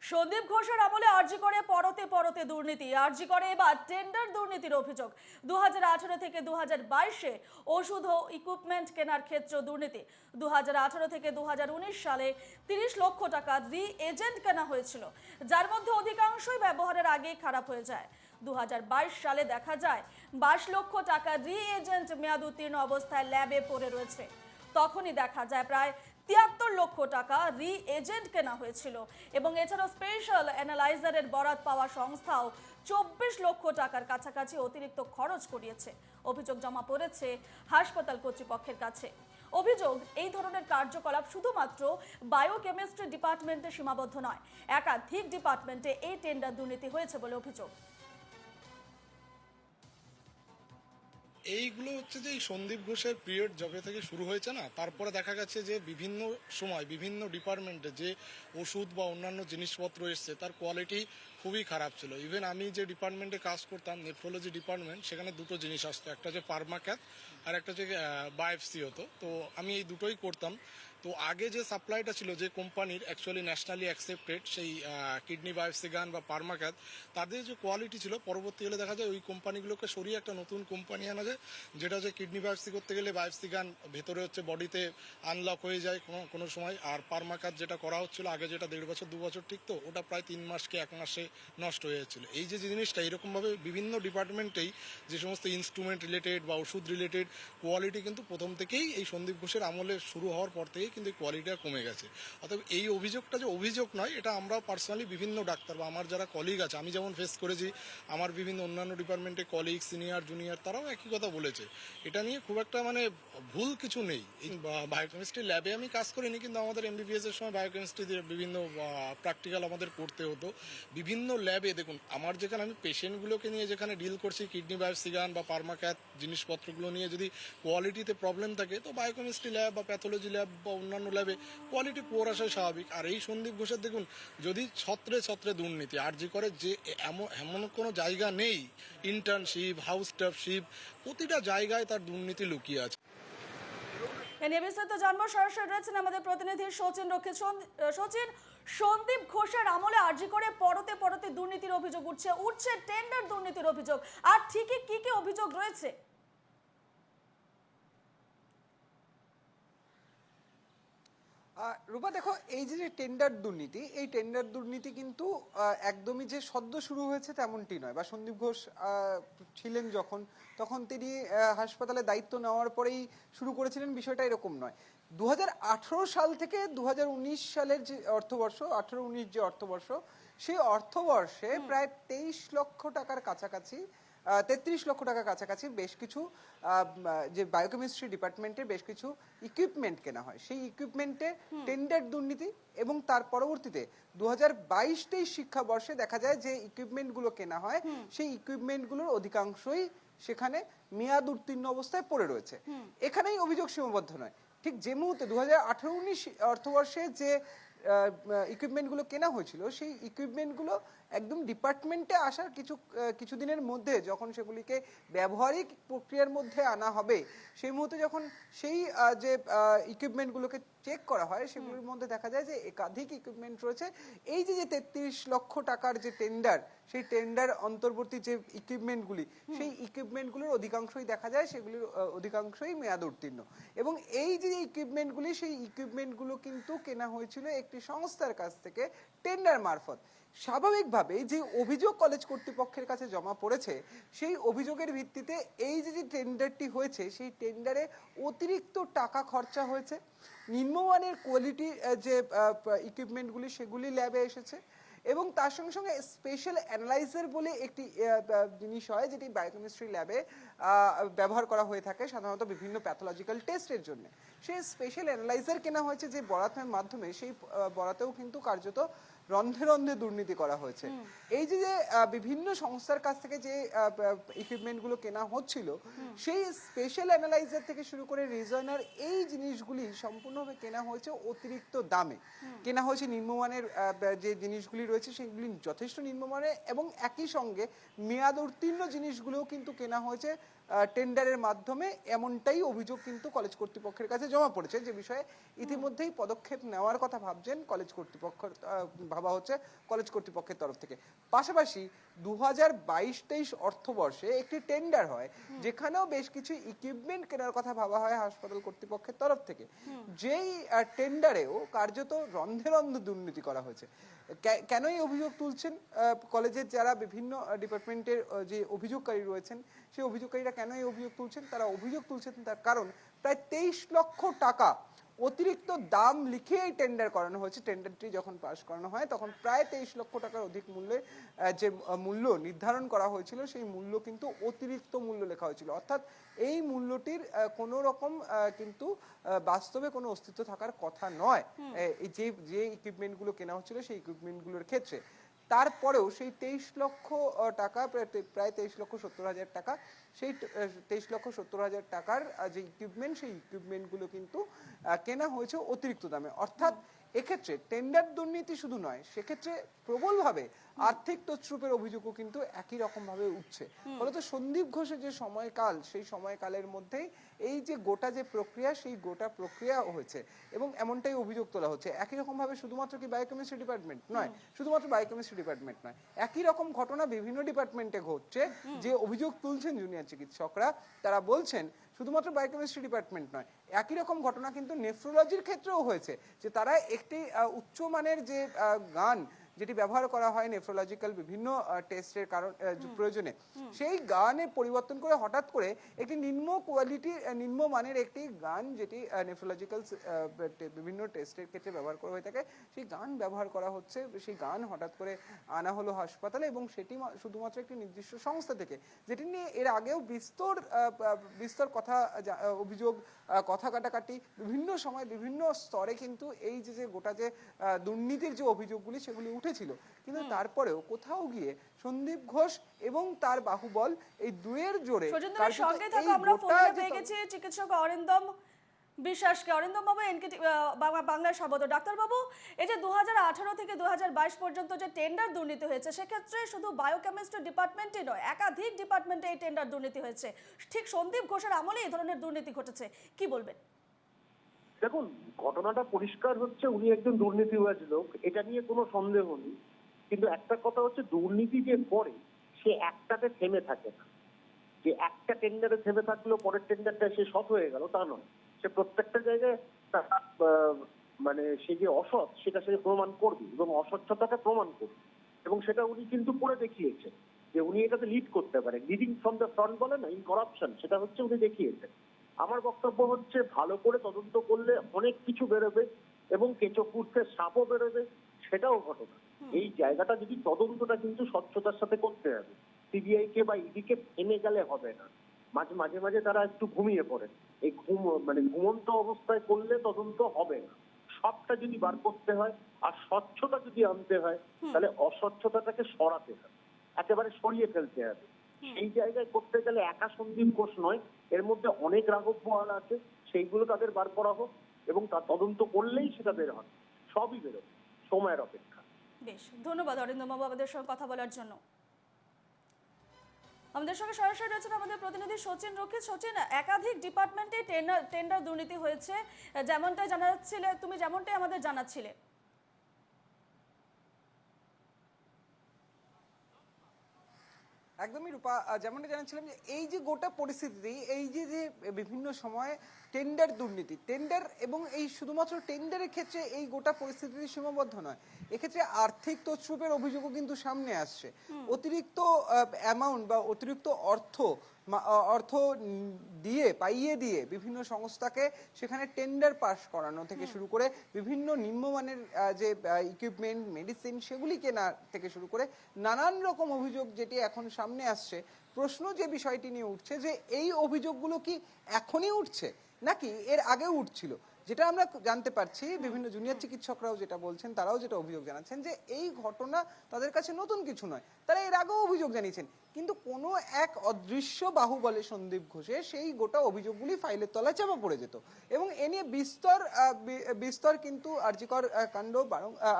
সন্দীপ ঘোষের আমলে আরজি করে পরতে পরতে দুর্নীতি। আরজি করে এবার টেন্ডার দুর্নীতির অভিযোগ। 2018 থেকে 2022-এ ওষুধ ও ইকুইপমেন্ট কেনার ক্ষেত্রে দুর্নীতি। 2018 থেকে 2019 সালে 30 লক্ষ টাকা রি এজেন্ট কেনা হয়েছিল, যার মধ্যে অধিকাংশই ব্যবহারের আগেই খারাপ হয়ে যায়। 2022 সালে দেখা যায় 22 লক্ষ টাকা রি এজেন্ট মেয়াদ উত্তীর্ণ অবস্থায় ল্যাবে পড়ে রয়েছে। তখনই দেখা যায় প্রায় 73 লক্ষ টাকা রি এজেন্ট কেনা হয়েছিল এবং এছাড়াও স্পেশাল অ্যানালাইজারের বরাত পাওয়া সংস্থাও 24 লক্ষ টাকার কাছাকাছি অতিরিক্ত খরচ করিয়েছে। অভিযোগ জমা পড়েছে হাসপাতাল কর্তৃপক্ষের কাছে। অভিযোগ, এই ধরনের কার্যকলাপ শুধুমাত্র বায়োকেমিস্ট্রি ডিপার্টমেন্টে সীমাবদ্ধ নয়, একাধিক ডিপার্টমেন্টে এই টেন্ডার দুর্নীতি হয়েছে বলে অভিযোগ। এইগুলো হচ্ছে যে এই সন্দীপ ঘোষের পিরিয়ড যবে থেকে শুরু হয়েছে না, তারপরে দেখা গেছে যে বিভিন্ন সময় বিভিন্ন ডিপার্টমেন্টে যে ওষুধ বা অন্যান্য জিনিসপত্র এসছে তার কোয়ালিটি খুবই খারাপ ছিল। ইভেন আমি যে ডিপার্টমেন্টে কাজ করতাম, নেফ্রোলজি ডিপার্টমেন্ট, সেখানে দুটো জিনিস আসতো, একটা হচ্ছে ফার্মাক্যাথ আর একটা হচ্ছে বায়োপসি হতো। তো আমি এই দুটোই করতাম। তো আগে যে সাপ্লাইটা ছিল যে কোম্পানির অ্যাকচুয়ালি ন্যাশনালি অ্যাকসেপ্টেড সেই কিডনি বায়োপসি গান বা পারমাক্যাথ, তাদের যে কোয়ালিটি ছিল পরবর্তীকালে দেখা যায় ওই কোম্পানিগুলোকে সরিয়ে একটা নতুন কোম্পানি আনা যায়, যেটা হচ্ছে কিডনি বায়োপসি করতে গেলে বায়োপসি গান ভেতরে হচ্ছে বডিতে আনলক হয়ে যায় কোনো সময়। আর পারমাক্যাথ যেটা করা হচ্ছিল আগে, যেটা 1.5 বছর 2 বছর টিকতো, ওটা প্রায় 3 মাস কি 1 মাসে নষ্ট হয়ে যাচ্ছিল। এই যে জিনিসটা এরকমভাবে বিভিন্ন ডিপার্টমেন্টেই যে সমস্ত ইনস্ট্রুমেন্ট রিলেটেড বা ওষুধ রিলেটেড কোয়ালিটি কিন্তু প্রথম থেকেই এই সন্দীপ ঘোষের আমলে শুরু হওয়ার পর থেকেই কিন্তু কোয়ালিটিটা কমে গেছে। অতএব এই অভিযোগটা যে অভিযোগ নয়, এটা আমরাও পার্সোনালি বিভিন্ন ডাক্তার বা আমার যারা কলিগ আছে, আমি যেমন ফেস করেছি, আমার বিভিন্ন অন্যান্য ডিপার্টমেন্টে কলিগ, সিনিয়র, জুনিয়র, তারাও একই কথা বলেছে। এটা নিয়ে খুব একটা ভুল কিছু নেই। এই বায়োকেমিস্ট্রি ল্যাবে আমি কাজ করিনি, কিন্তু আমাদের এমবিবিএস এর সময় বায়োকেমিস্ট্রি বিভিন্ন প্র্যাকটিক্যাল আমাদের করতে হতো বিভিন্ন ল্যাবে। দেখুন, আমার যেখানে আমি পেশেন্টগুলোকে নিয়ে যেখানে ডিল করছি, কিডনি বায়োপসি গান বা পারমাক্যাথ জিনিসপত্রগুলো নিয়ে যদি কোয়ালিটিতে প্রবলেম থাকে, তো বায়োকেমিস্ট্রি ল্যাব বা প্যাথোলজি ল্যাব বা অন্যান্য ল্যাবে কোয়ালিটি পুয়ার আসাই স্বাভাবিক। আর এই সন্দীপ ঘোষের দেখুন, যদি ছত্রে ছত্রে দুর্নীতি, আরজি করে যে এমন কোনো জায়গা নেই, ইন্টার্নশিপ, হাউস স্টাফশিপ, প্রতিটা জায়গায় তার দুর্নীতি লুকিয়ে আছে। এ নিয়ে বিস্তারিত জানবো, সরাসরি রয়েছেন আমাদের প্রতিনিধি সচিন রক্ষিত। সচিন, সন্দীপ ঘোষের আমলে আরজি করে পরতে পরতে দুর্নীতির অভিযোগ উঠছে টেন্ডার দুর্নীতির অভিযোগ, আর ঠিকই কি কি অভিযোগ রয়েছে? রূপা, দেখো, এই যে টেন্ডার দুর্নীতি, এই টেন্ডার দুর্নীতি কিন্তু একদমই যে সদ্য শুরু হয়েছে তেমনটি নয়। বা সন্দীপ ঘোষ ছিলেন যখন, তখন তিনি হাসপাতালে দায়িত্ব নেওয়ার পরেই শুরু করেছিলেন, বিষয়টা এরকম নয়। 2018 সাল থেকে 2019 সালের যে অর্থবর্ষ, 18-19 যে অর্থবর্ষ, সেই অর্থবর্ষে প্রায় 23 লক্ষ টাকার কাছাকাছি, 33 লক্ষ টাকার কাছাকাছি বেশ কিছু যে বায়োকেমিস্ট্রি ডিপার্টমেন্টের বেশ কিছু ইকুইপমেন্ট কেনা হয়। সেই ইকুইপমেন্টে টেন্ডার দুর্নীতি, এবং তার পরবর্তীতে 2022-23 শিক্ষাবর্ষে দেখা যায় যে ইকুইপমেন্টগুলো কেনা হয়, সেই ইকুইপমেন্টগুলোর অধিকাংশই সেখানে মেয়াদ উত্তীর্ণ অবস্থায় পড়ে রয়েছে। এখানেই অভিযোগ সীমাবদ্ধ নয়। ঠিক যে মুহূর্তে 2018-19 অর্থবর্ষে যে ইকুইপমেন্টগুলো কেনা হয়েছিল, সেই ইকুইপমেন্টগুলো একদম ডিপার্টমেন্টে আসার কিছুদিনের মধ্যে যখন সেগুলিকে ব্যবহারিক প্রক্রিয়ার মধ্যে আনা হবে, সেই মুহূর্তে যখন সেই যে ইকুইপমেন্টগুলোকে চেক করা হয়, সেগুলোর মধ্যে দেখা যায় যে একাধিক ইকুইপমেন্ট রয়েছে। এই যে 33 লক্ষ টাকার যে টেন্ডার, সেই টেন্ডার অন্তর্বর্তী যে ইকুইপমেন্টগুলি, সেই ইকুইপমেন্টগুলোর অধিকাংশই দেখা যায় সেগুলির অধিকাংশই মেয়াদ উত্তীর্ণ। এবং এই যে ইকুইপমেন্টগুলি, সেই ইকুইপমেন্টগুলো কিন্তু কেনা হয়েছিল একটি সংস্থার কাছ থেকে টেন্ডার মারফত। স্বাভাবিকভাবেই যে অভিযোগ কলেজ কর্তৃপক্ষের কাছে জমা পড়েছে, সেই অভিযোগের ভিত্তিতে এই যে টেন্ডারটি হয়েছে, সেই টেন্ডারে অতিরিক্ত টাকা খরচা হয়েছে। নিম্নমানের কোয়ালিটি যে ইকুইপমেন্টগুলি, সেগুলি ল্যাবে এসেছে, এবং তার সঙ্গে সঙ্গে স্পেশাল অ্যানালাইজার বলে একটি জিনিস হয়, যেটি বায়োকেমিস্ট্রি ল্যাবে ব্যবহার করা হয়ে থাকে সাধারণত বিভিন্ন প্যাথোলজিক্যাল টেস্টের জন্য। সেই স্পেশাল অ্যানালাইজার কেনা হয়েছে যে বরাতের মাধ্যমে, সেই বরাতেও কিন্তু কার্যত রন্ধে রন্ধে দুর্নীতি করা হয়েছে। এই যে বিভিন্ন সংস্থার কাছ থেকে যে ইকুইপমেন্টগুলো কেনা হচ্ছিল, সেই স্পেশাল অ্যানালাইজার থেকে শুরু করে রিজনার, এই জিনিসগুলি সম্পূর্ণভাবে কেনা হয়েছে অতিরিক্ত দামে। কেনা হয়েছে নিম্নমানের যে জিনিসগুলি রয়েছে সেগুলি যথেষ্ট নিম্নমানের, এবং একই সঙ্গে মেয়াদ উত্তীর্ণ জিনিসগুলোও কিন্তু কেনা হয়েছে টেন্ডারের মাধ্যমে, এমনটাই অভিযোগ কিন্তু কলেজ কর্তৃপক্ষের কাছে জমা পড়েছে, যে বিষয়ে ইতিমধ্যেই পদক্ষেপ নেওয়ার কথা ভাবছেন কলেজ কর্তৃপক্ষ, ভাবা হচ্ছে কলেজ কর্তৃপক্ষের তরফ থেকে। পাশাপাশি 2022-23 অর্থবর্ষে একটি টেন্ডার হয়, যেখানেও বেশ কিছু ইকুইপমেন্ট কেনার কথা ভাবা হয় হাসপাতাল কর্তৃপক্ষের তরফ থেকে, যেই টেন্ডারেও কার্যত রন্ধে রন্ধে দুর্নীতি করা হয়েছে। কেন এই অভিযোগ তুলছেন কলেজের যারা বিভিন্ন ডিপার্টমেন্টের যে অভিযোগকারী রয়েছেন, সেই অভিযোগকারীরা কেন এই অভিযোগ তুলছেন? তারা অভিযোগ তুলছেন তার কারণ প্রায় 23 লক্ষ টাকা অতিরিক্ত দাম লিখে টেন্ডার করানো হয়েছে। টেন্ডারটি যখন পাস করানো হয় তখন প্রায় 23 লক্ষ টাকার অধিক মূল্যে যে মূল্য নির্ধারণ করা হয়েছিল, সেই মূল্য কিন্তু অতিরিক্ত মূল্য লেখা হয়েছিল। অর্থাৎ এই মূল্যটির কোনো রকম কিন্তু বাস্তবে কোনো অস্তিত্ব থাকার কথা নয় এই যে ইকুইপমেন্টগুলো কেনা হচ্ছিল সেই ইকুইপমেন্টগুলোর ক্ষেত্রে। তারপরেও সেই 23 লক্ষ টাকা, প্রায় 23,70,000 টাকা, সেই 23,70,000 টাকার যে ইকুইপমেন্ট, সেই ইকুইপমেন্টগুলো কিন্তু কেনা হয়েছে অতিরিক্ত দামে। অর্থাৎ এক্ষেত্রে টেন্ডার দুর্নীতি শুধু নয়, সেক্ষেত্রে প্রবলভাবে আর্থিক তছরূপের অভিযোগও কিন্তু একই রকম ভাবে উঠছে। ফলত সন্দীপ ঘোষের যে সময়কাল, সেই সময়কালের মধ্যেই এই যে গোটা যে প্রক্রিয়া, সেই গোটা প্রক্রিয়া হয়েছে এবং এমনটাই অভিযোগ তোলা হচ্ছে। একই রকম ভাবে শুধুমাত্র কি বায়োকেমিস্ট্রি ডিপার্টমেন্ট নয়, শুধুমাত্র বায়োকেমিস্ট্রি ডিপার্টমেন্ট নয়, একই রকম ঘটনা বিভিন্ন ডিপার্টমেন্টে ঘটছে। যে অভিযোগ তুলছেন জুনিয়র চিকিৎসকরা, তারা বলছেন শুধুমাত্র বায়োকেমিস্ট্রি ডিপার্টমেন্ট নয়, একই রকম ঘটনা কিন্তু নেফ্রোলজির ক্ষেত্রেও হয়েছে, যে তারা একটি উচ্চমানের যে গান যেটি ব্যবহার করা হয় নেফ্রোলজিক্যাল বিভিন্ন টেস্টের কারণ প্রয়োজনে, সেই গানে পরিবর্তন করে হঠাৎ করে একটি নিম্ন মানের একটি গান, যেটি নেফ্রোলজিক্যাল বিভিন্ন টেস্টের ক্ষেত্রে ব্যবহার করা হয়ে থাকে, সেই গান ব্যবহার করা হচ্ছে। সেই গান হঠাৎ করে আনা হলো হাসপাতালে এবং সেটি শুধুমাত্র একটি নির্দিষ্ট সংস্থা থেকে, যেটি নিয়ে এর আগেও বিস্তর কথা অভিযোগ, কথা কাটাকাটি বিভিন্ন সময় বিভিন্ন স্তরে কিন্তু এই যে গোটা যে দুর্নীতির যে অভিযোগগুলি সেগুলি উঠেছিল। কিন্তু তারপরেও কোথাও গিয়ে সন্দীপ ঘোষ এবং তার বাহুবল, এই দুয়ের জোরে সঙ্গে থাকা আমরা ফোনে পেয়ে গেছি চিকিৎসক অরিন্দম বিশ্বাসকে। অরিন্দম বাবু, এনকেটি বাংলার স্বাগত। ডাক্তার বাবু, এই যে 2018 থেকে 2022 পর্যন্ত যে টেন্ডার দুর্নীতি হয়েছে, সেক্ষেত্রে শুধু বায়োকেমিস্ট্রি ডিপার্টমেন্টই নয়, একাধিক ডিপার্টমেন্টে এই টেন্ডার দুর্নীতি হয়েছে। ঠিক সন্দীপ ঘোষের আমলে এই ধরনের দুর্নীতি ঘটেছে, কি বলবেন? দেখুন, ঘটনাটা পরিষ্কার হচ্ছে উনি একজন দুর্নীতিবাজ লোক, এটা নিয়ে কোনো সন্দেহ নেই। কিন্তু একটা কথা হচ্ছে, দুর্নীতি যে করে সে একটাতে থেমে থাকে না। যে একটা টেন্ডারে থেমে থাকলেও পরের টেন্ডারটা সে সৎ হয়ে গেল তা নয়। সে প্রত্যেকটা জায়গায় মানে সে যে অসৎ সেটা সে প্রমাণ করবে এবং অস্বচ্ছতাটা প্রমাণ করবে, এবং সেটা উনি কিন্তু করে দেখিয়েছেন যে উনি এটাতে লিড করতে পারেন। লিডিং ফ্রম দ্য ফ্রন্ট বলে না, ইন করাপশন, সেটা হচ্ছে উনি দেখিয়েছেন। আমার বক্তব্য হচ্ছে, ভালো করে তদন্ত করলে অনেক কিছু বেরোবে এবং কেঁচো খুঁড়তে সাপও বেরোবে, সেটাও ঘটনা। এই জায়গাটা যদি তদন্তটা কিন্তু স্বচ্ছতার সাথে করতে হবে। সিবিআই কে বা ইডি কে থেমে গেলে হবে না, মাঝে মাঝে তারা একটু ঘুমিয়ে পড়ে। এই ঘুমন্ত অবস্থায় করলে তদন্ত হবে না। সবটা যদি বার করতে হয় আর স্বচ্ছতা যদি আনতে হয়, তাহলে অস্বচ্ছতাটাকে সরাতে হবে, একেবারে সরিয়ে ফেলতে হবে। সেই জায়গায় করতে গেলে একা সন্দীপ ঘোষ নয়, এর মধ্যে অনেক রাঘব বোয়াল আছে, সেইগুলো তাদের বার করা হোক এবং তার তদন্ত করলেই সেটা বের হবে, সবই বেরোবে, সময়ের অপেক্ষা। বেশ, ধন্যবাদ অরিন্দম বাবু আমাদের সঙ্গে কথা বলার জন্য। আমাদের সঙ্গে সরাসরি রয়েছেন আমাদের প্রতিনিধি সচিন রক্ষিত। সচিন, একাধিক ডিপার্টমেন্টে টেন্ডার দুর্নীতি হয়েছে, যেমনটাই জানাচ্ছিলে তুমি, যেমনটাই আমাদের জানাচ্ছিলে। একদমই রূপা, যেমনটা জানাচ্ছিলাম যে এই যে গোটা পরিস্থিতি, এই যে বিভিন্ন সময় টেন্ডার দুর্নীতি, টেন্ডার এবং এই শুধুমাত্র টেন্ডারের ক্ষেত্রে এই গোটা পরিস্থিতি সীমাবদ্ধ নয়, এক্ষেত্রে আর্থিক তছরূপের অভিযোগও কিন্তু সামনে আসছে। অতিরিক্ত অ্যামাউন্ট বা অতিরিক্ত অর্থ পাইয়ে দিয়ে বিভিন্ন সংস্থাকে সেখানে টেন্ডার পাস করানো থেকে শুরু করে বিভিন্ন নিম্নমানের যে ইকুইপমেন্ট, মেডিসিন, সেগুলি কেনা থেকে শুরু করে নানান রকম অভিযোগ যেটি এখন সামনে আসছে। প্রশ্ন যে বিষয়টি নিয়ে উঠছে, যে এই অভিযোগগুলো কি এখনই উঠছে নাকি এর আগেও উঠছিল? যেটা আমরা জানতে পারছি, বিভিন্ন জুনিয়র চিকিৎসকরাও যেটা বলছেন, তারাও যেটা অভিযোগ জানাচ্ছেন, যে এই ঘটনা তাদের কাছে নতুন কিছু নয়, তারা এর আগেও অভিযোগ জানিয়েছেন, কিন্তু কোনো এক অদৃশ্য বাহুবলে সন্দীপ ঘোষের সেই গোটা অভিযোগগুলি ফাইলের তলায় চাপা পড়ে যেত এবং এ নিয়ে বিস্তর কিন্তু আরজিকর কাণ্ড,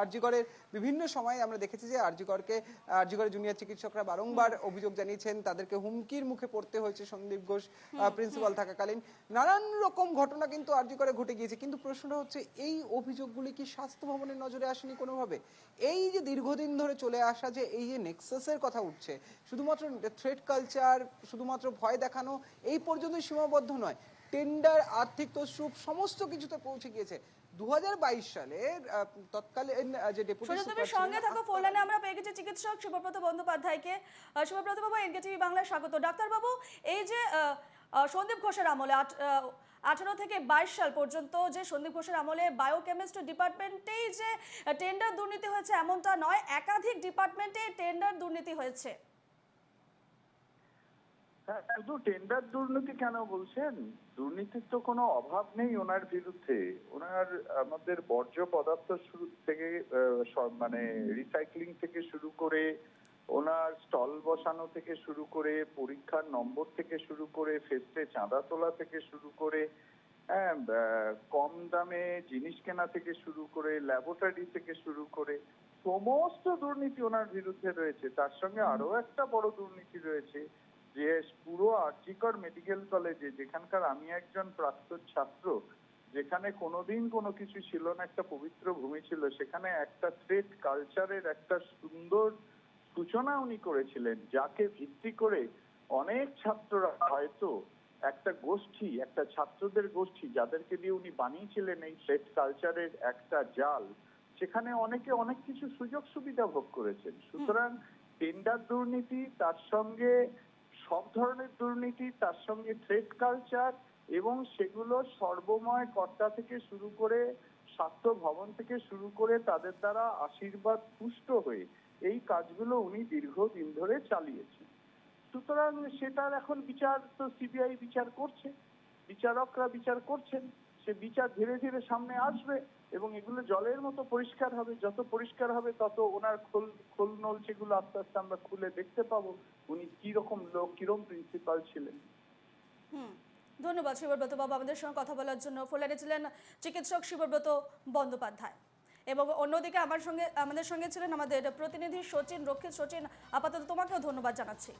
আরজিকরের বিভিন্ন সময় আমরা দেখেছি যে আরজিকরের জুনিয়র চিকিৎসকরা বারংবার অভিযোগ জানিয়েছেন, তাদেরকে হুমকির মুখে পড়তে হয়েছে সন্দীপ ঘোষ প্রিন্সিপাল থাকাকালীন। নানান রকম ঘটনা কিন্তু আরজিকরে ঘটে গিয়েছে, কিন্তু প্রশ্নটা হচ্ছে এই অভিযোগগুলি কি স্বাস্থ্য ভবনের নজরে আসেনি কোনোভাবে? এই যে দীর্ঘদিন ধরে চলে আসা যে এই যে নেক্সাসের কথা উঠছে, শুধুমাত্র থ্রেট কালচার, শুধুমাত্র ভয় দেখানো এই পর্যন্তই সীমাবদ্ধ নয়, টেন্ডার, আর্থিক তছরূপ সমস্ত কিছুতে পৌঁছে গিয়েছে। 2022 সালে তৎকালীন যে ডেপুটি সুজন, তুমি সঙ্গে থাকো। ফোন লাইনে আমরা পেয়ে গেছি চিকিৎসক সুব্রত বন্দ্যোপাধ্যায়কে। সুব্রত বাবু, এনকেটিভি বাংলায় স্বাগত। ডাক্তারবাবু, এই যে সন্দীপ ঘোষের আমলে 18 থেকে 22 সাল পর্যন্ত যে সন্দীপ ঘোষের আমলে বায়োকেমিস্ট্রি ডিপার্টমেন্টেই যে টেন্ডার দুর্নীতি হয়েছে এমনটা নয়, একাধিক ডিপার্টমেন্টে টেন্ডার দুর্নীতি হয়েছে। হ্যাঁ, শুধু টেন্ডার দুর্নীতি কেন বলছেন? দুর্নীতির তো কোনো অভাব নেই ওনার বিরুদ্ধে। ওনার আমাদের বর্জ্য পদার্থ শুরু থেকে মানে রিসাইক্লিং থেকে শুরু করে, ওনার স্টল বসানো থেকে শুরু করে, পরীক্ষার নম্বর থেকে শুরু করে, ফেস্টে চাঁদা তোলা থেকে শুরু করে, হ্যাঁ, কম দামে জিনিস কেনা থেকে শুরু করে, ল্যাবরেটরি থেকে শুরু করে সমস্ত দুর্নীতি ওনার বিরুদ্ধে রয়েছে। তার সঙ্গে আরো একটা বড় দুর্নীতি রয়েছে যে পুরো আরজিকর মেডিকেল কলেজে, যেখানকার আমি একজন প্রাক্তন ছাত্র, যেখানে কোনোদিন কোনো কিছু ছিল না, একটা পবিত্র ভূমি ছিল, সেখানে একটা থ্রেট কালচারের একটা সুন্দর সূচনা উনি করেছিলেন, যাকে ভিত্তি করে অনেক ছাত্ররা হয়তো একটা গোষ্ঠী, একটা ছাত্রদের গোষ্ঠী যাদেরকে দিয়ে উনি বানিয়েছিলেন এই থ্রেট কালচারের একটা জাল, সেখানে অনেকে অনেক কিছু সুযোগ সুবিধা ভোগ করেছেন। সুতরাং টেন্ডার দুর্নীতি, তার সঙ্গে সব ধরনের দুর্নীতি, তার সঙ্গে থ্রেট কালচার, এবং সেগুলো সর্বময় কর্তা থেকে শুরু করে স্বাস্থ্য ভবন থেকে শুরু করে তাদের দ্বারা আশীর্বাদ পুষ্ট হয়ে এই কাজগুলো উনি দীর্ঘদিন ধরে চালিয়েছেন। সুতরাং সেটার এখন বিচার তো সিবিআই বিচার করছে, বিচারকরা বিচার করছেন, সে বিচার ধীরে ধীরে সামনে আসবে এবং এগুলো জলের মতো পরিষ্কার হবে। যত পরিষ্কার হবে তত ওনার খোল নলচেগুলো আস্তে আস্তে আমরা খুলে দেখতে পাবো উনি কিরকম লোক, কিরকম প্রিন্সিপাল ছিলেন। ধন্যবাদ শিবব্রত বাবু আমাদের সঙ্গে কথা বলার জন্য। ফোন লাইনে ছিলেন চিকিৎসক শিবব্রত বন্দ্যোপাধ্যায়, এবং অন্যদিকে আমাদের সঙ্গে ছিলেন আমাদের প্রতিনিধি সচিন রক্ষিত। সচিন, আপাতত তোমাকেও ধন্যবাদ জানাচ্ছি।